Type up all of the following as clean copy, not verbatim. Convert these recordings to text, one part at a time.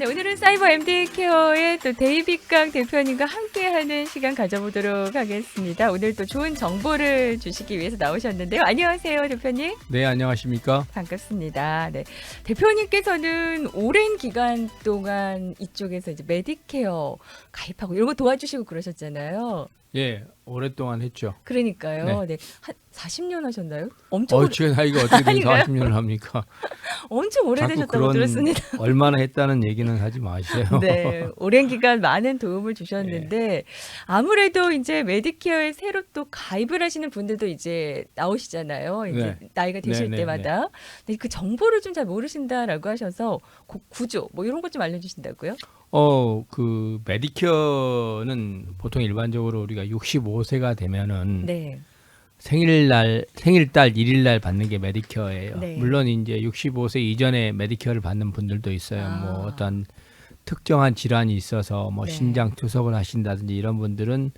네, 오늘은 사이버 MD 케어의 또 데이빗강 대표님과 함께하는 시간 가져보도록 하겠습니다. 오늘 또 좋은 정보를 주시기 위해서 나오셨는데요. 안녕하세요, 대표님. 네, 안녕하십니까? 반갑습니다. 네, 대표님께서는 오랜 기간 동안 이쪽에서 이제 메디케어 가입하고 이런 거 도와주시고 그러셨잖아요. 예, 오랫동안 했죠. 그러니까요. 네, 한 40년 하셨나요? 엄청 제 나이가 어떻게 돼서 아닌가요? 40년을 합니까? 엄청 자꾸 오래되셨다고 그런 들었습니다. 얼마나 했다는 얘기는 하지 마세요. 네, 오랜 기간 많은 도움을 주셨는데 아무래도 이제 메디케어에 새로 또 가입을 하시는 분들도 이제 나오시잖아요. 이제 네. 나이가 되실 네, 네, 때마다. 근데 그 정보를 좀 잘 모르신다라고 하셔서 구조 뭐 이런 것 좀 알려주신다고요? 그 메디케어는 보통 일반적으로 우리가 65세가 되면은 네, 생일달 1일날 받는 게 메디케어예요. 네. 물론 이제 65세 이전에 메디케어를 받는 분들도 있어요. 아. 뭐 어떤 특정한 질환이 있어서 뭐 네. 신장 투석을 하신다든지 이런 분들은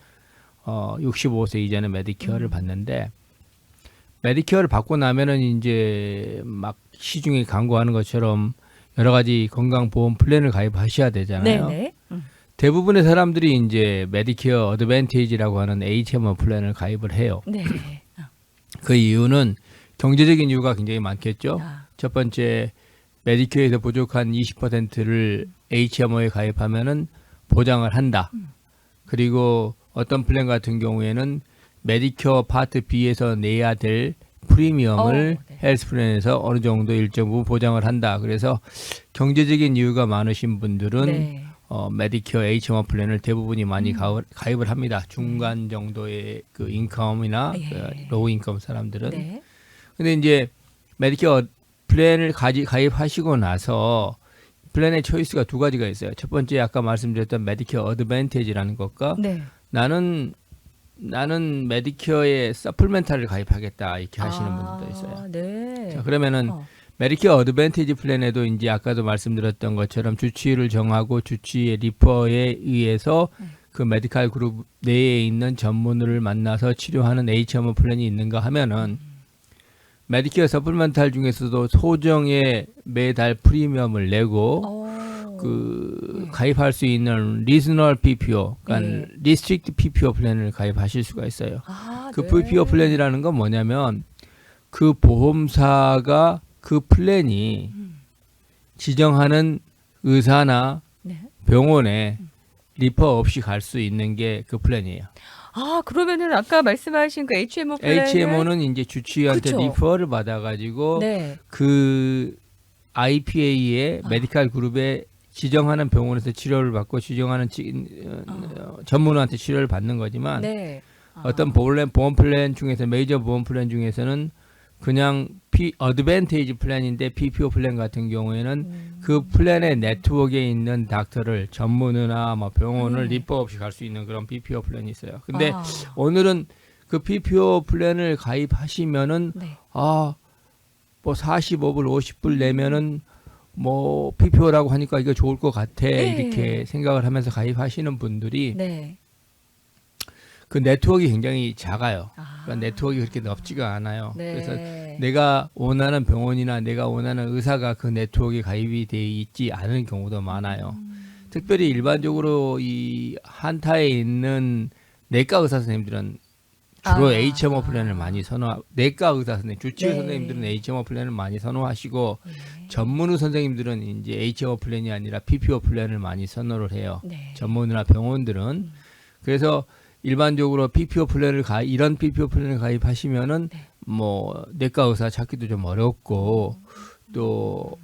65세 이전에 메디케어를 받는데 메디케어를 받고 나면은 이제 막 시중에 광고하는 것처럼 여러 가지 건강보험 플랜을 가입하셔야 되잖아요. 네네. 대부분의 사람들이 이제 메디케어 어드밴티지라고 하는 HMO 플랜을 가입을 해요. 네. 그 이유는 경제적인 이유가 굉장히 많겠죠. 아, 첫 번째, 메디케어에서 부족한 20%를 HMO에 가입하면은 보장을 한다. 그리고 어떤 플랜 같은 경우에는 메디케어 파트 B에서 내야 될 프리미엄을 네. 헬스 플랜에서 어느 정도 일정 부분 보장을 한다. 그래서 경제적인 이유가 많으신 분들은 네. 메디케어 HMO 플랜을 대부분이 많이 가입을 합니다. 중간 정도의 그 인컴이나 예. 그 로우 인컴 사람들은. 네. 근데 이제 메디케어 플랜을 가입하시고 나서 플랜의 초이스가 두 가지가 있어요. 첫 번째 아까 말씀드렸던 메디케어 어드밴티지라는 것과 네. 나는 메디케어에 서플멘탈을 가입하겠다 이렇게 하시는 분들도 있어요. 네. 자, 그러면은 어. 메디케어 어드밴티지 플랜에도 이제 아까도 말씀드렸던 것처럼 주치의를 정하고 주치의 리퍼에 의해서 그 메디칼 그룹 내에 있는 전문의를 만나서 치료하는 HMO 플랜이 있는가 하면은 메디케어 서플멘탈 중에서도 소정의 매달 프리미엄을 내고 그 가입할 수 있는 리즈널 PPO, 그러니까 리스트릭트 PPO 플랜을 가입하실 수가 있어요. 아, 그 네. PPO 플랜이라는 건 뭐냐면 그 보험사가 그 플랜이 지정하는 의사나 네. 병원에 리퍼 없이 갈 수 있는 게 그 플랜이에요. 아, 그러면은 아까 말씀하신 그 HMO 플랜은 HMO는 이제 주치의한테 그쵸. 리퍼를 받아가지고 네. 그 IPA의 메디칼 그룹에 지정하는 병원에서 치료를 받고 지정하는 전문의한테 치료를 받는 거지만 네. 어떤 보험 플랜 중에서 메이저 보험 플랜 중에서는 그냥 어드밴티지 플랜인데 PPO 플랜 같은 경우에는 그 플랜의 네트워크에 있는 닥터를 전문의나 뭐 병원을 리퍼 없이 갈 수 있는 그런 PPO 플랜이 있어요. 근데 오늘은 그 PPO 플랜을 가입하시면은 네. 뭐 45불 50불 내면은 뭐 PPO라고 하니까 이거 좋을 것 같아 이렇게 생각을 하면서 가입하시는 분들이 네. 그 네트워크가 굉장히 작아요. 그러니까 네트워크가 그렇게 넓지가 않아요. 네. 그래서 내가 원하는 병원이나 내가 원하는 의사가 그 네트워크에 가입이 돼 있지 않은 경우도 많아요. 특별히 일반적으로 이 한타에 있는 내과 의사 선생님들은 주로 HMO 플랜을 많이 내과 의사 선생님, 주치의 네. 선생님들은 HMO 플랜을 많이 선호하시고 전문의 선생님들은 이제 HMO 플랜이 아니라 PPO 플랜을 많이 선호를 해요. 네. 전문의나 병원들은. 그래서 일반적으로 PPO 플랜을 이런 PPO 플랜을 가입하시면은 뭐 내과 의사 찾기도 좀 어렵고 또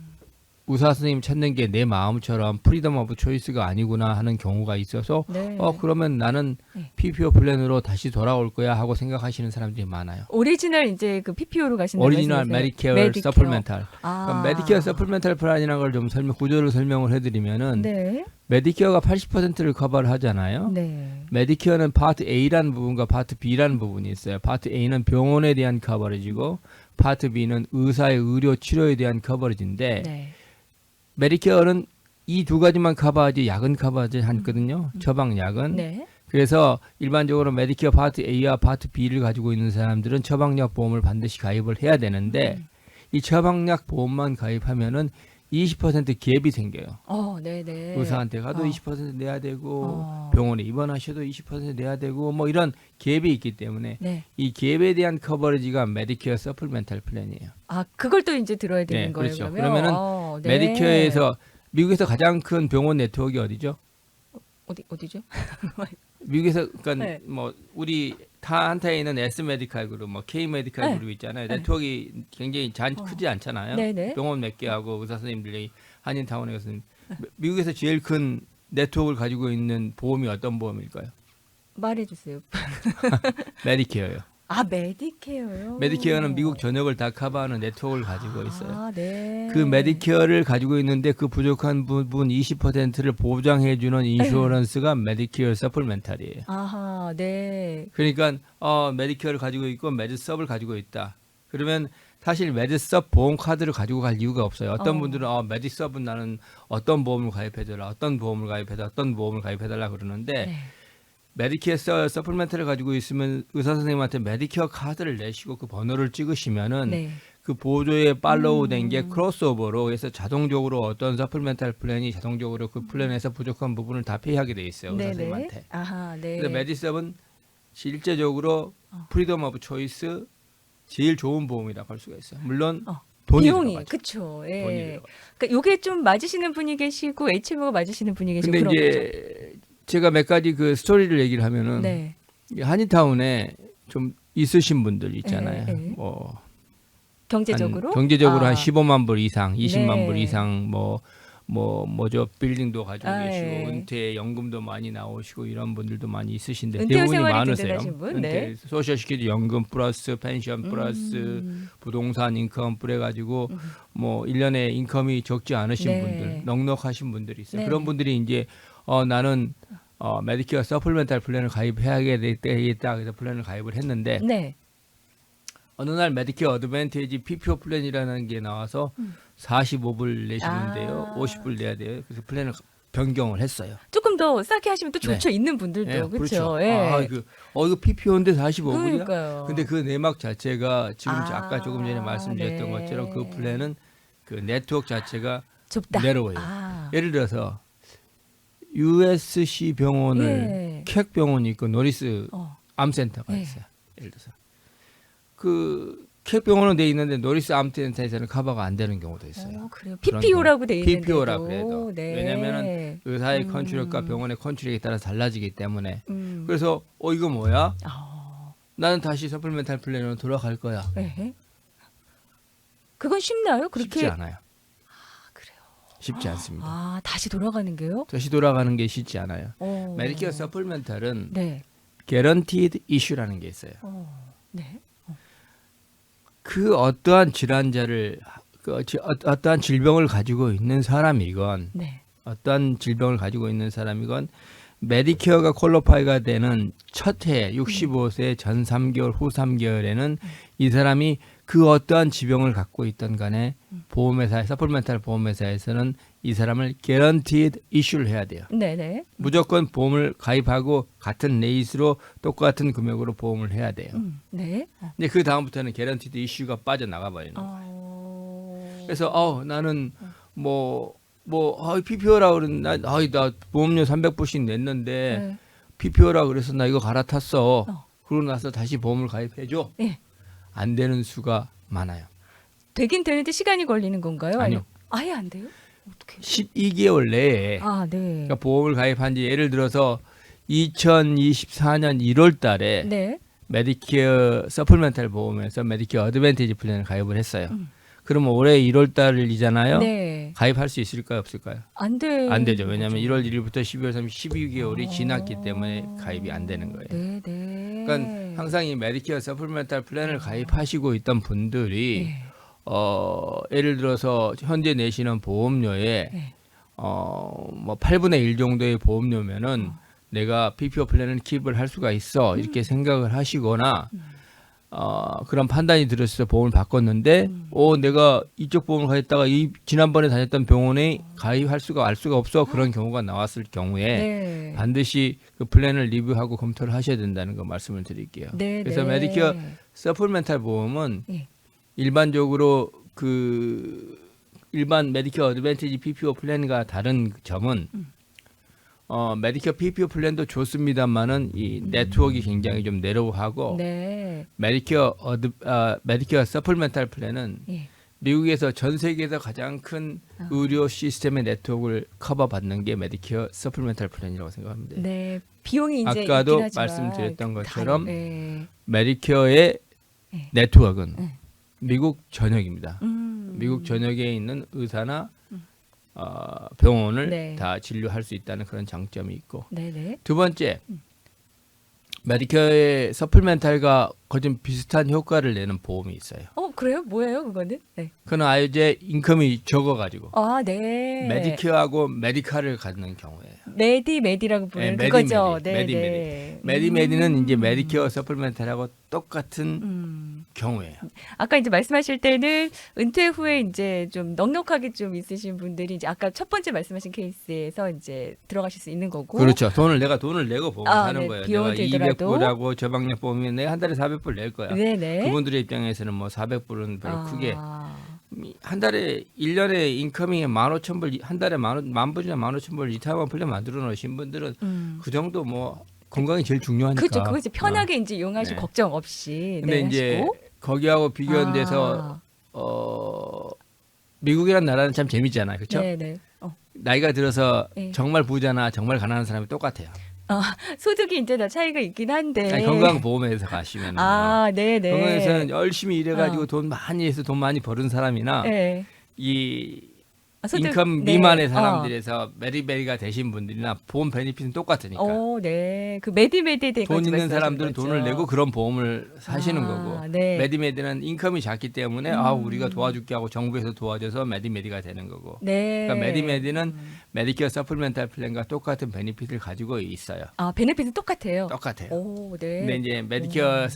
의사 선생님 찾는 게 내 마음처럼 프리덤 오브 초이스가 아니구나 하는 경우가 있어서 네. 그러면 나는 네. PPO 플랜으로 다시 돌아올 거야 하고 생각하시는 사람들이 많아요. 오리지널 이제 그 PPO로 가신다는 오리지널 말씀이세요? 메디케어 서플멘탈. 아. 그러니까 메디케어 서플멘탈 플랜이라는 걸 좀 구조를 설명을 해드리면은 네. 메디케어가 80%를 커버를 하잖아요. 네. 메디케어는 파트 A라는 부분과 파트 B라는 부분이 있어요. 파트 A는 병원에 대한 커버리지고 파트 B는 의사의 의료 치료에 대한 커버리지인데 네. 메디케어는 이 두 가지만 커버하지 약은 커버하지 않거든요. 처방약은. 네. 그래서 일반적으로 메디케어 파트 A와 파트 B를 가지고 있는 사람들은 처방약 보험을 반드시 가입을 해야 되는데 이 처방약 보험만 가입하면은 20% 갭이 생겨요. 네네. 의사한테 가도 20% 내야 되고 병원에 입원하셔도 20% 내야 되고 뭐 이런 갭이 있기 때문에 네. 이 갭에 대한 커버리지가 메디케어 서플멘탈 플랜이에요. 그걸 또 이제 들어야 되는 네, 거예요. 그렇죠. 그러면 그러면은 네. 메디케어에서 미국에서 가장 큰 병원 네트워크가 어디죠? 어디죠? 미국에서 그러니까 네. 뭐 우리 한타에 있는 S 메디칼 그룹, 뭐 K 메디칼 네. 그룹 있잖아요. 네. 네트워크가 굉장히 크지 않잖아요. 네네. 병원 몇 개 하고 의사 선생님들이 한인타운에 가서 미국에서 제일 큰 네트워크를 가지고 있는 보험이 어떤 보험일까요? 말해주세요. 메디케어요. 메디케어요. 메디케어는 미국 전역을 다 커버하는 네트워크를 가지고 있어요. 네. 그 메디케어를 가지고 있는데 그 부족한 부분 20%를 보장해주는 인슈어런스가 메디케어 서플멘탈이에요. 아하, 네. 그러니까 메디케어를 가지고 있고 메드섭을 가지고 있다. 그러면 사실 메드섭 보험 카드를 가지고 갈 이유가 없어요. 어떤 분들은 메디섭은 나는 어떤 보험을 가입해달라, 어떤 보험을 가입해달라, 어떤 보험을 가입해달라 그러는데 네. 메디케어 서플멘트를 가지고 있으면 의사 선생님한테 메디케어 카드를 내시고 그 번호를 찍으시면은 네. 그 보조에 팔로우 된 게 크로스오버로 해서 자동적으로 어떤 서플멘탈 플랜이 자동적으로 그 플랜에서 부족한 부분을 다 페이하게 돼 있어요. 의사 선생님한테. 아하, 네. 그래서 메디섭은 실제적으로 프리덤 오브 초이스 제일 좋은 보험이라고 할 수가 있어요. 물론 돈이 비용이 들어가죠. 그쵸. 예. 돈이 들어가죠. 그러니까 요게 좀 맞으시는 분이 계시고 HMO가 맞으시는 분이 계시고 근데 그런 이제 제가 몇 가지 그 스토리를 얘기를 하면은 네. 한인타운에 좀 있으신 분들 있잖아요. 예. 뭐 경제적으로 경제적으로 한 15만 불 이상, 20만 네. 불 이상 뭐죠 빌딩도 가지고 계시고 예. 은퇴 연금도 많이 나오시고 이런 분들도 많이 있으신데 은퇴 대부분이 생활이 많으세요. 든든하신 분? 은퇴 네. 소셜시큐리티 연금 플러스 펜션 플러스 부동산 인컴 뿌려 가지고 뭐 1년에 인컴이 적지 않으신 네. 분들, 넉넉하신 분들이 있어요. 네. 그런 분들이 이제 나는 메디케어 서플멘탈 플랜을 가입해야 되겠다 그래서 플랜을 가입을 했는데 네. 어느 날 메디케어 어드밴티지 PPO 플랜이라는 게 나와서 45불 내시면 돼요. 50불 내야 돼요. 그래서 플랜을 변경을 했어요. 조금 더 싸게 하시면 또 좋죠. 있는 분들도 그렇죠. 예. 이거 PPO인데 45불이야? 그러니까요. 근데 그 내막 자체가 지금 아까 조금 전에 네. 말씀드렸던 것처럼 그 플랜은 그 네트워크 자체가 좁다. 내려워요. 예를 들어서 USC 병원을 예. 캑 병원이 있고 노리스 암센터가 예. 있어요. 예를 들어서 그 캑 병원은 돼 있는데 노리스 암센터에서는 커버가 안 되는 경우도 있어요. 그래요. PPO라고 돼 있는데도. PPO라 그래도 네. 왜냐면은 의사의 컨트롤과 병원의 컨트롤에 따라 달라지기 때문에 음. 그래서 이거 뭐야? 나는 다시 서플멘탈 플랜으로 돌아갈 거야. 네. 그건 쉽나요? 그렇게 쉽지 않아요. 그래요. 쉽지 않습니다. 다시 돌아가는 게요? 다시 돌아가는 게 쉽지 않아요. 어. 메디케어 서플멘탈은 네. guaranteed issue라는 게 있어요. 네. 그 어떠한 질환자를 어떠한 질병을 가지고 있는 사람이건 네. 어떠한 질병을 가지고 있는 사람이건 메디케어가 퀄리파이가 되는 첫 해 65세 전 3개월 후 3개월에는 이 사람이 그 어떠한 지병을 갖고 있던 간에 보험회사 서플멘탈 보험회사에서는 이 사람을 guaranteed issue를 해야 돼요. 네네. 무조건 보험을 가입하고 같은 레이스로 똑같은 금액으로 보험을 해야 돼요. 네. 근데 그 다음부터는 guaranteed issue가 빠져나가 버리는 거예요. 그래서 나는 PPO라 그러는 나 보험료 300불씩 냈는데 네. PPO라 그래서 나 이거 갈아탔어. 그러고 나서 다시 보험을 가입해 줘. 예. 안 되는 수가 많아요. 되긴 되는데 시간이 걸리는 건가요? 아니요. 아예 안 돼요? 어떻게? 12개월 내에 네. 그러니까 보험을 가입한 지 예를 들어서 2024년 1월 달에 네. 메디케어 서플멘탈 보험에서 메디케어 어드밴티지 플랜을 가입을 했어요. 그러면 올해 1월 달이잖아요. 네. 가입할 수 있을까요, 없을까요? 안 돼. 안 되죠. 왜냐하면 1월 1일부터 12월 12개월이 지났기 때문에 가입이 안 되는 거예요. 네, 네. 그러니까 항상 이 메디케어 서플멘탈 플랜을 가입하시고 있던 분들이 네. 예를 들어서 현재 내시는 보험료에 네. 뭐 8분의 1 정도의 보험료면은 내가 PPO 플랜을 킵을 할 수가 있어 이렇게 생각을 하시거나 그런 판단이 들었어서 보험을 바꿨는데 내가 이쪽 보험을 가입했다가 지난번에 다녔던 병원에 가입할 수가 알 수가 없어 그런 경우가 나왔을 경우에 네. 반드시 그 플랜을 리뷰하고 검토를 하셔야 된다는 거 말씀을 드릴게요. 네, 그래서 네. 메디케어 서플멘탈 보험은 예. 일반적으로 그 일반 메디케어 어드밴티지 PPO 플랜과 다른 점은 메디케어 PPO 플랜도 좋습니다만은 이 네트워크가 굉장히 좀 내로우하고 네. 메디케어 서플멘탈 플랜은 예. 미국에서 전 세계에서 가장 큰 의료 시스템의 네트워크를 커버받는 게 메디케어 서플멘탈 플랜이라고 생각합니다. 네. 비용이 이제 아까도 있긴 하지만 말씀드렸던 것처럼 네. 메디케어의 네. 네트워크는 네. 미국 전역입니다. 미국 전역에 있는 의사나 병원을 네. 다 진료할 수 있다는 그런 장점이 있고, 네네. 두 번째 메디케어의 서플멘탈과 거의 좀 비슷한 효과를 내는 보험이 있어요. 그래요? 뭐예요, 그거는? 네. 그는 아이제 인컴이 적어가지고 아, 네. 메디케어하고 메디칼을 갖는 경우예요. 메디라고 부르는 네, 그거죠. 메디. 네. 메디는 이제 메디케어 서플멘탈하고 똑같은 경우예요. 아까 이제 말씀하실 때는 은퇴 후에 이제 좀 넉넉하게 좀 있으신 분들이 이제 아까 첫 번째 말씀하신 케이스에서 이제 들어가실 수 있는 거고. 그렇죠. 내가 돈을 내고 보험 사는 네, 거예요. 비용을 내가 들더라도. 200불하고 저방역 보험이 내가 한 달에 400불 낼 거야. 네네. 그분들의 입장에서는 뭐 400불은 별로 크게 아. 한 달에 1년에 인컴이 15,000불, 한 달에 만 불이나 15,000불 리타이어먼트 플랜 만들어 놓으신 분들은 그 정도 뭐 건강이 제일 중요하니까. 그렇죠. 그거 이제 편하게 이제 이용하실 네. 걱정 없이. 근데 네, 이제 하시고. 거기하고 비교돼서 미국이라는 나라는 참 재밌잖아요. 그렇죠? 네네. 나이가 들어서 네. 정말 부자나 정말 가난한 사람이 똑같아요. 소득이 이제 다 차이가 있긴 한데. 아니, 건강보험에서 가시면 네네. 건강에서는 열심히 일해가지고 돈 많이 해서 돈 많이 버는 사람이나 네. 이 소득, 인컴 네. 미만의 사람들에서 메리가 되신 분들이나 보험 베니핏은 똑같으니까. 네. 그 메디에 돈 있는 사람들은 돈을 내고 그런 보험을 사시는 거고, 네. 메디는 인컴이 작기 때문에 우리가 도와줄게 하고 정부에서 도와줘서 메디가 되는 거고. 네. 그러니까 메디는 메디케어 서플멘탈 플랜과 똑같은 베니핏을 가지고 있어요. 베네핏은 똑같아요. 똑같아요. 네. 근데 이제 메디케어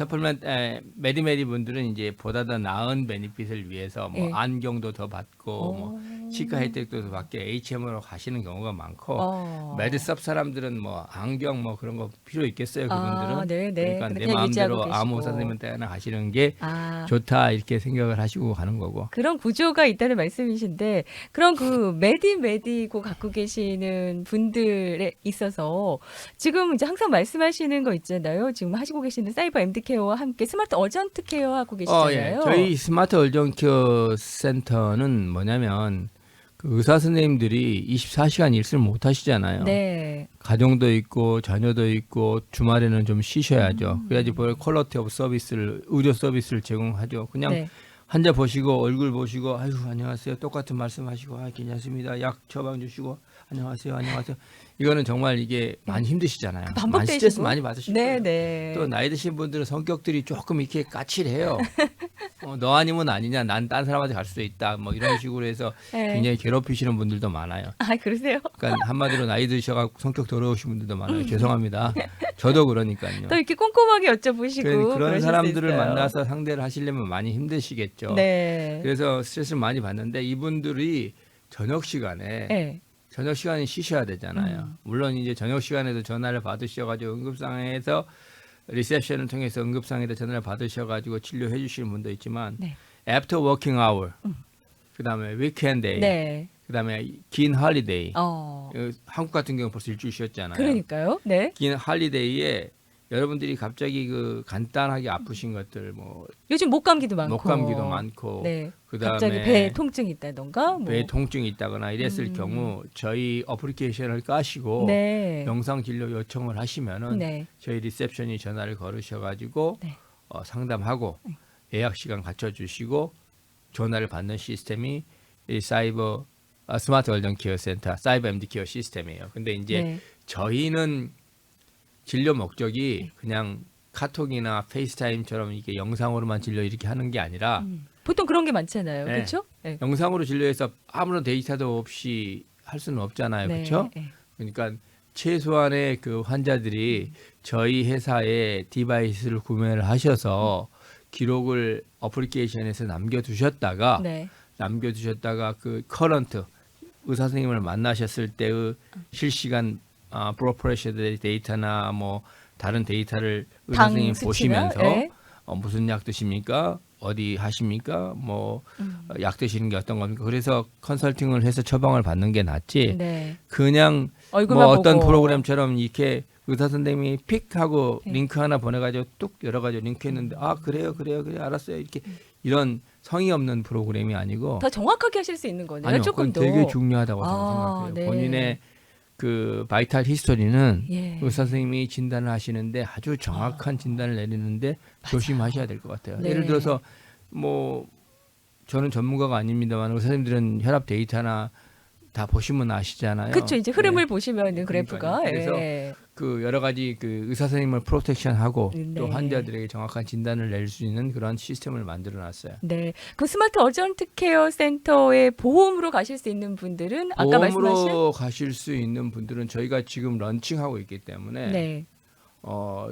메디 분들은 이제 보다 더 나은 베니핏을 위해서 뭐 예. 안경도 더 받고 뭐 치과 혜택도 더 받게 HM으로 가시는 경우가 많고, 메디섭 사람들은 뭐 안경 뭐 그런 거 필요 있겠어요, 그분들은. 네네. 그러니까 내 그냥 유지하고 마음대로 아무 계시고. 선생님한테나 가시는 게 아. 좋다 이렇게 생각을 하시고 가는 거고. 그런 구조가 있다는 말씀이신데, 그럼 그 메디고 갖고 계시는 분들에 있어서 지금 이제 항상 말씀하시는 거 있잖아요. 지금 하시고 계시는 사이버 MD 케어와 함께 스마트 어전트 케어 하고 계시잖아요. 저희 스마트 얼정케어 센터는 뭐냐면 그 의사 선생님들이 24시간 일을 못 하시잖아요. 네. 가정도 있고 자녀도 있고 주말에는 좀 쉬셔야죠. 그래야지 뭘 퀄리티 오브 서비스를 의료 서비스를 제공하죠. 그냥 네. 환자 보시고 얼굴 보시고 아유 안녕하세요 똑같은 말씀하시고 괜찮습니다. 약 처방 주시고 안녕하세요. 이거는 정말 이게 많이 힘드시잖아요. 많이 반복되시고. 스트레스 많이 받으실 거예요. 네네. 또 나이 드신 분들은 성격들이 조금 이렇게 까칠해요. 너 아니면 아니냐, 난 딴 사람한테 갈 수도 있다, 뭐 이런 식으로 해서 네. 굉장히 괴롭히시는 분들도 많아요. 그러세요? 그러니까 한마디로 나이 드셔가지고 성격 더러우신 분들도 많아요. 죄송합니다. 저도 그러니까요. 또 이렇게 꼼꼼하게 여쭤보시고 그런 그러실 수 사람들을 있어요. 만나서 상대를 하시려면 많이 힘드시겠죠. 네. 그래서 스트레스를 많이 받는데 이분들이 저녁 시간에 네. 저녁 시간에 쉬셔야 되잖아요. 물론 이제 저녁 시간에도 전화를 받으셔가지고 응급상에서 리셉션을 통해서 응급상에다 전화를 받으셔가지고 치료해 주시는 분도 있지만 네. after working hour, 그다음에 weekend day, 네. 그다음에 긴 holiday. 어. 한국 같은 경우 벌써 일주일 쉬었잖아요. 그러니까요. 네. 긴 holiday에 여러분들이 갑자기 그 간단하게 아프신 것들 뭐 요즘 목감기도 많고. 목감기도 많고, 네. 그다음에 갑자기 배 통증이 있다던가. 뭐. 배에 통증이 있다거나 이랬을 경우 저희 어플리케이션을 까시고 네. 영상 진료 요청을 하시면은 네. 저희 리셉션이 전화를 걸으셔가지고 네. 상담하고 예약 시간 갖춰주시고 전화를 받는 시스템이 이 스마트 얼정케어 센터 사이버 MD 케어 시스템이에요. 근데 이제 네. 저희는 진료 목적이 그냥 카톡이나 페이스타임처럼 이게 영상으로만 진료 이렇게 하는 게 아니라 보통 그런 게 많잖아요. 네. 그렇죠? 네. 영상으로 진료해서 아무런 데이터도 없이 할 수는 없잖아요. 네. 그렇죠? 네. 그러니까 최소한의 그 환자들이 저희 회사에 디바이스를 구매를 하셔서 기록을 어플리케이션에서 남겨두셨다가 네. 그 커런트 의사 선생님을 만나셨을 때의 실시간 브로프레셔 데이터나 뭐 다른 데이터를 의사 당 선생님 수치나? 보시면서 네. 무슨 약 드십니까? 어디 하십니까? 뭐 약 드시는 게 어떤 겁니까? 그래서 컨설팅을 해서 처방을 받는 게 낫지. 네. 그냥 얼굴만 뭐 어떤 보고. 프로그램처럼 이렇게 의사 선생님이 픽 하고 네. 링크 하나 보내가지고 뚝 여러 가지 링크했는데 아 그래요 알았어요 이렇게 이런 성의 없는 프로그램이 아니고 더 정확하게 하실 수 있는 거네요. 아니요 조금 그건 더. 되게 중요하다고 저는 아, 생각해요. 네. 본인의 그 바이탈 히스토리는 예. 의사 선생님이 진단을 하시는데 아주 정확한 진단을 내리는데 조심하셔야 될 것 같아요. 네. 예를 들어서 뭐 저는 전문가가 아닙니다만 의사 선생님들은 혈압 데이터나 다 보시면 아시잖아요. 그렇죠. 이제 흐름을 네. 보시면은 그래프가. 그러니까요. 예. 그 여러 가지 그 의사 선생님을 프로텍션하고 또 네. 환자들에게 정확한 진단을 낼 수 있는 그런 시스템을 만들어 놨어요. 네. 그 스마트 어전트 케어 센터에 보험으로 가실 수 있는 분들은 아까 말씀하신 보험으로 가실 수 있는 분들은 저희가 지금 런칭하고 있기 때문에 네.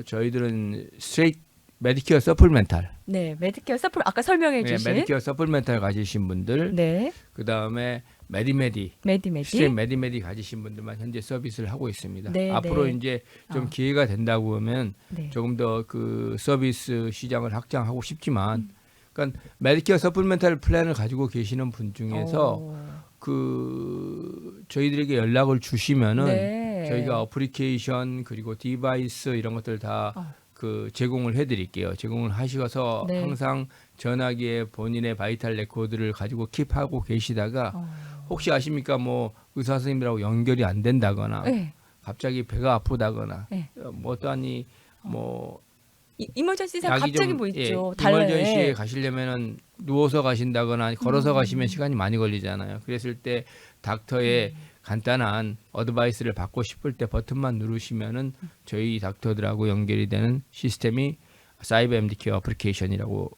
저희들은 스트레이트 메디케어 서플멘탈 네. 메디케어 서플 아까 설명해 네, 주신 메디케어 서플멘탈 가지신 분들 네. 그다음에 메디메디 메디메디. 스트레이트 메디메디 가지신 분들만 현재 서비스를 하고 있습니다. 네, 앞으로 네. 이제 좀 어. 기회가 된다고 하면 네. 조금 더 그 서비스 시장을 확장하고 싶지만 그러니까 메디케어 서플멘탈 플랜을 가지고 계시는 분 중에서 그 저희들에게 연락을 주시면은 네. 저희가 어플리케이션 그리고 디바이스 이런 것들 다 그 제공을 해드릴게요. 제공을 하셔서 네. 항상 전화기에 본인의 바이탈 레코드를 가지고 킵하고 계시다가 혹시 아십니까? 뭐 의사 선생님들하고 연결이 안 된다거나 네. 갑자기 배가 아프다거나 네. 뭐 또하니 뭐 이머전시상 약이 갑자기 좀, 뭐 예, 있죠. 이머전시에 네. 가시려면은 누워서 가신다거나 걸어서 가시면 시간이 많이 걸리잖아요. 그랬을 때 닥터의 간단한 어드바이스를 받고 싶을 때 버튼만 누르시면은 저희 닥터들하고 연결이 되는 시스템이 사이버 MD케어 어플리케이션이라고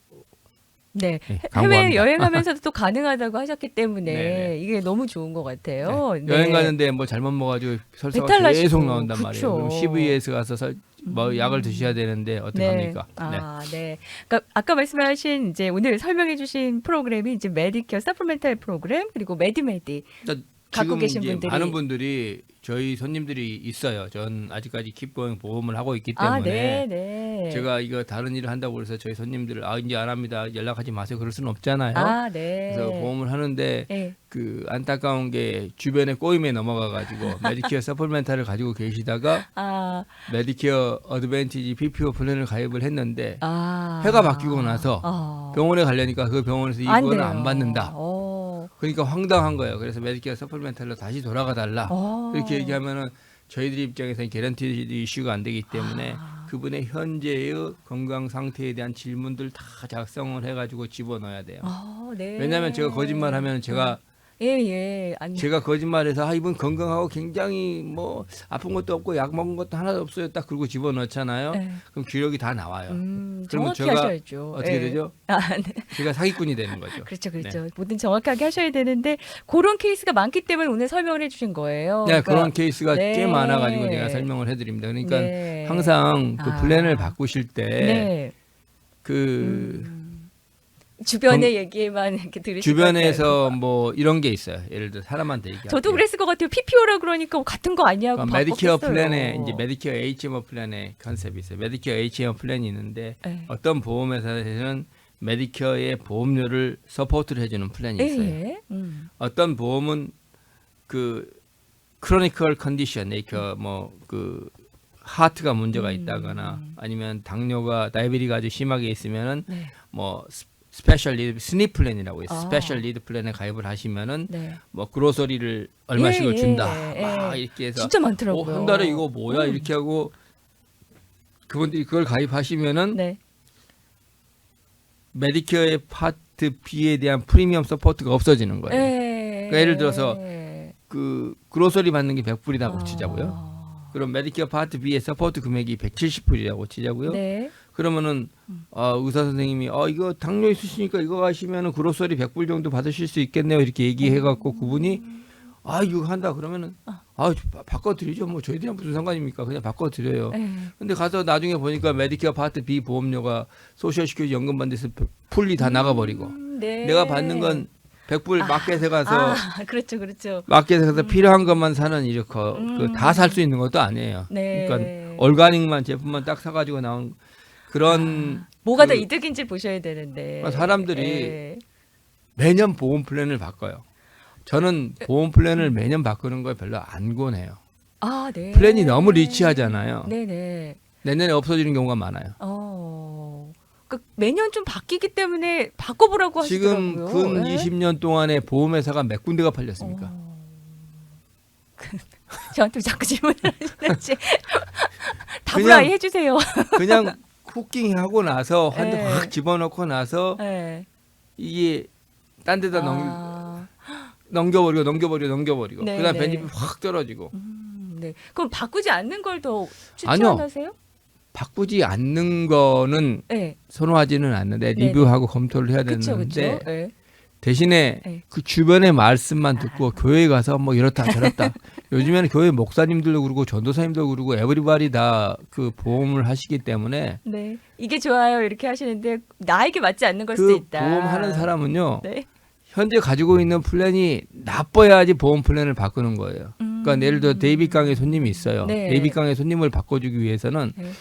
네. 네, 해외 광고합니다. 여행하면서도 또 가능하다고 하셨기 때문에 네네. 이게 너무 좋은 것 같아요. 네. 네. 여행 가는데 뭐 잘못 먹어가지고 설사가 배탈 나시고. 계속 나온단 말이에요. 그쵸. 그럼 CVS 가서 뭐 약을 드셔야 되는데 어떡합니까? 네. 아, 네. 그러니까 아까 말씀하신 이제 오늘 설명해 주신 프로그램이 이제 메디케어 서플멘탈 프로그램 그리고 메디메디 그러니까 갖고 지금 계신 이제 분들이 많은 분들이 저희 손님들이 있어요. 전 아직까지 킵고잉 보험을 하고 있기 때문에 아, 네, 네. 제가 이거 다른 일을 한다고 그래서 저희 손님들을 이제 안 합니다. 연락하지 마세요. 그럴 수는 없잖아요. 아, 네. 그래서 보험을 하는데 네. 그 안타까운 게 주변에 꼬임에 넘어가 가지고 메디케어 서플멘탈을 가지고 계시다가 아, 메디케어 어드밴티지 PPO 플랜을 가입을 했는데 아. 해가 바뀌고 나서 아. 병원에 가려니까 그 병원에서 이거는 돼요. 안 받는다. 어. 그러니까 황당한 거예요. 그래서 메디케어 서플멘탈로 다시 돌아가 달라. 어. 그렇게 얘기하면은 저희들 입장에서는 개런티드 이슈가 안 되기 때문에 그분의 현재의 건강 상태에 대한 질문들 다 작성을 해가지고 집어넣어야 돼요. 아, 네. 왜냐하면 제가 거짓말하면 제가 예. 아니. 제가 거짓말해서 이분 건강하고 굉장히 뭐 아픈 것도 없고 약 먹은 것도 하나도 없어요. 딱 그러고 집어넣잖아요. 네. 그럼 기록이 다 나와요. 그러면 정확히 제가 하셔야죠. 어떻게 예. 되죠? 아, 네. 제가 사기꾼이 되는 거죠. 그렇죠. 뭐든 정확하게 하셔야 되는데 그런 케이스가 많기 때문에 오늘 설명을 해주신 거예요. 네, 그러니까 그런 케이스가 네. 꽤 많아가지고 제가 설명을 해드립니다. 그러니까 네. 항상 그 아. 플랜을 바꾸실 때 네. 그 주변의 얘기만 이렇게 들으시고 주변에서 뭐 이런 게 있어요. 예를 들어 사람한테 얘기할게요. 저도 그랬을 것 같아요. PPO라 그러니까 같은 거 아니냐고 그러니까 메디케어 바꿨어요. 플랜에 이제 메디케어 HMO 플랜의 컨셉이 있어요. 메디케어 HMO 플랜이 있는데 네. 어떤 보험회사에서는 메디케어의 보험료를 서포트를 해주는 플랜이 있어요. 예. 어떤 보험은 그 크로니컬 컨디션, 뭐그 하트가 문제가 있다거나 아니면 당뇨가 다이비리가 아주 심하게 있으면은 네. 뭐 스페셜 리드 스니 플랜이라고 있어요. 아. 스페셜 리드 플랜에 가입을 하시면은 네. 뭐 그로서리를 얼마씩을 예, 준다. 예. 막 이렇게 해서 진짜 많더라고요. 한 달에 이거 뭐야 이렇게 하고 그분들이 그걸 가입하시면은 네. 메디케어의 파트 B에 대한 프리미엄 서포트가 없어지는 거예요. 그러니까 예를 들어서 그 그로서리 받는 게 100불이라고 치자고요. 그럼 메디케어 파트 B의 서포트 금액이 170불이라고 치자고요. 네. 그러면은 의사 선생님이 이거 당뇨 있으시니까 이거 가시면은 그로서리 100불 정도 받으실 수 있겠네요. 이렇게 얘기해 갖고 그분이 이거 한다 그러면은 바꿔 드리죠. 뭐 저희들이랑 무슨 상관입니까? 그냥 바꿔 드려요. 근데 가서 나중에 보니까 메디케어 파트 B 보험료가 소셜 시큐리티 연금 받는데서 풀리 다 나가 버리고 네. 내가 받는 건 100불 마켓에 가서 그렇죠. 마켓에 가서 필요한 것만 사는 이렇게 다 살 수 있는 것도 아니에요. 네. 그러니까 얼가닉만 제품만 딱 사가지고 나온 그런 뭐가 더 그 이득인지 보셔야 되는데. 사람들이 예. 매년 보험 플랜을 바꿔요. 저는 보험 플랜을 매년 바꾸는 걸 별로 안 권해요. 아, 네. 플랜이 너무 리치하잖아요. 네네. 내년에 없어지는 경우가 많아요. 매년 좀 바뀌기 때문에 바꿔보라고 지금 하시더라고요. 근 예? 20년 동안에 보험회사가 몇 군데가 팔렸습니까? 저한테 자꾸 질문을 하시는지 답을 아예 해주세요. 그냥 쿠킹하고 나서 한 대 네. 확 집어넣고 나서 네. 이게 딴 데다 아, 넘겨버리고 네, 그다음 네. 벤efit 확 떨어지고 네. 그럼 바꾸지 않는 걸 더 아니요. 추천하세요? 바꾸지 않는 거는 네. 선호하지는 않는데 네네. 리뷰하고 검토를 해야 그쵸, 되는데 그쵸. 네. 대신에 네. 그 주변의 말씀만 듣고 교회 가서 뭐 이렇다 저렇다 요즘에는 교회 목사님들도 그러고 전도사님도 그러고 에브리바디 다 그 보험을 하시기 때문에 네. 이게 좋아요. 이렇게 하시는데 나에게 맞지 않는 걸 수도 그 있다. 보험하는 사람은요 네. 현재 가지고 있는 플랜이 나빠야지 보험 플랜을 바꾸는 거예요. 그러니까 예를 들어 데이빗 강의 손님이 있어요. 네. 데이빗 강의 손님을 바꿔주기 위해서는 네.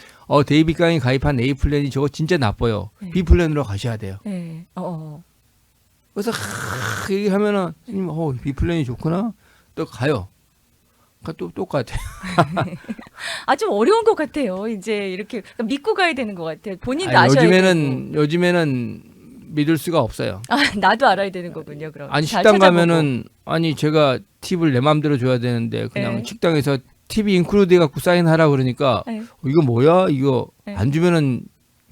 데이빗 강이 가입한 A 플랜이 저거 진짜 나빠요. 네. B 플랜으로 가셔야 돼요. 네. 그래서 얘기하면은 손님 B 플랜이 좋구나 또 가요. 그러니까 또 똑같아. 좀 어려운 것 같아요. 이제 이렇게 믿고 가야 되는 것 같아요. 본인도 아셔야 되고. 요즘에는 믿을 수가 없어요. 나도 알아야 되는 거군요. 그럼 아니 잘 식당 찾아보고. 가면은 아니 제가 팁을 내 마음대로 줘야 되는데 그냥 네. 식당에서 팁이 인클루드 해갖고 사인하라 그러니까 네. 이거 뭐야 이거 네. 안 주면은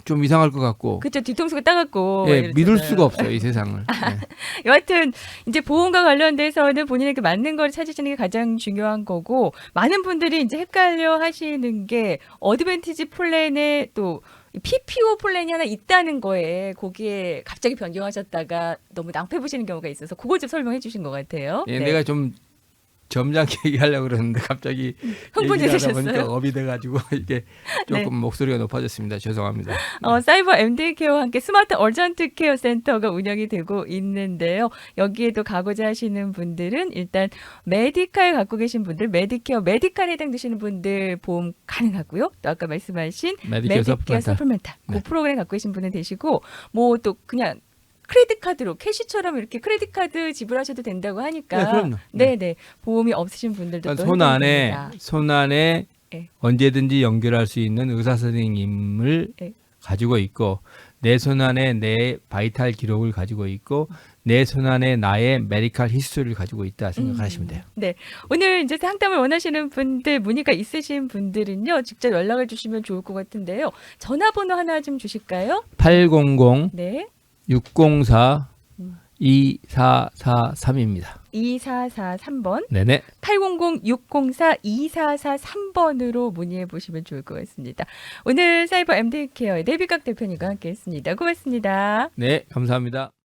좀 이상할 것 같고 그쵸, 뒤통수가 따갑고. 예, 이러잖아요. 믿을 수가 없어요 이 세상을. 예. 여하튼 이제 보험과 관련돼서는 본인에게 맞는 걸 찾으시는 게 가장 중요한 거고, 많은 분들이 이제 헷갈려 하시는 게 어드밴티지 플랜에 또 PPO 플랜이 하나 있다는 거에 거기에 갑자기 변경하셨다가 너무 낭패 보시는 경우가 있어서 그걸 좀 설명해 주신 것 같아요. 예, 네. 내가 좀 점잖게 얘기하려고 그러는데 갑자기 얘기를 하다 보니까 흥분되셨어요? 업이 돼가지고 이게 조금 네. 목소리가 높아졌습니다. 죄송합니다. 사이버 MD 케어와 함께 스마트 얼전트 케어 센터가 운영이 되고 있는데요. 여기에도 가고자 하시는 분들은 일단 메디칼 갖고 계신 분들, 메디케어, 메디칼에 해당되시는 분들 보험 가능하고요. 또 아까 말씀하신 메디케어 서플멘탈 그 네. 프로그램 갖고 계신 분은 되시고, 뭐 또 그냥 크레딧 카드로 캐시처럼 이렇게 크레딧 카드 지불하셔도 된다고 하니까 네, 그럼요. 네네 보험이 없으신 분들도 또 그러니까 해당됩니다. 손 안에 네. 언제든지 연결할 수 있는 의사 선생님을 네. 가지고 있고 내 손 안에 내 바이탈 기록을 가지고 있고 내 손 안에 나의 메디컬 히스토리를 가지고 있다 생각하시면 돼요. 네. 오늘 이제 상담을 원하시는 분들, 문의가 있으신 분들은요, 직접 연락을 주시면 좋을 것 같은데요. 전화번호 하나 좀 주실까요? 800 네. 604 2443입니다. 2443번. 네네. 800-604-2443번으로 문의해 보시면 좋을 것 같습니다. 오늘 사이버 MD 케어의 데이빗 각 대표님과 함께 했습니다. 고맙습니다. 네, 감사합니다.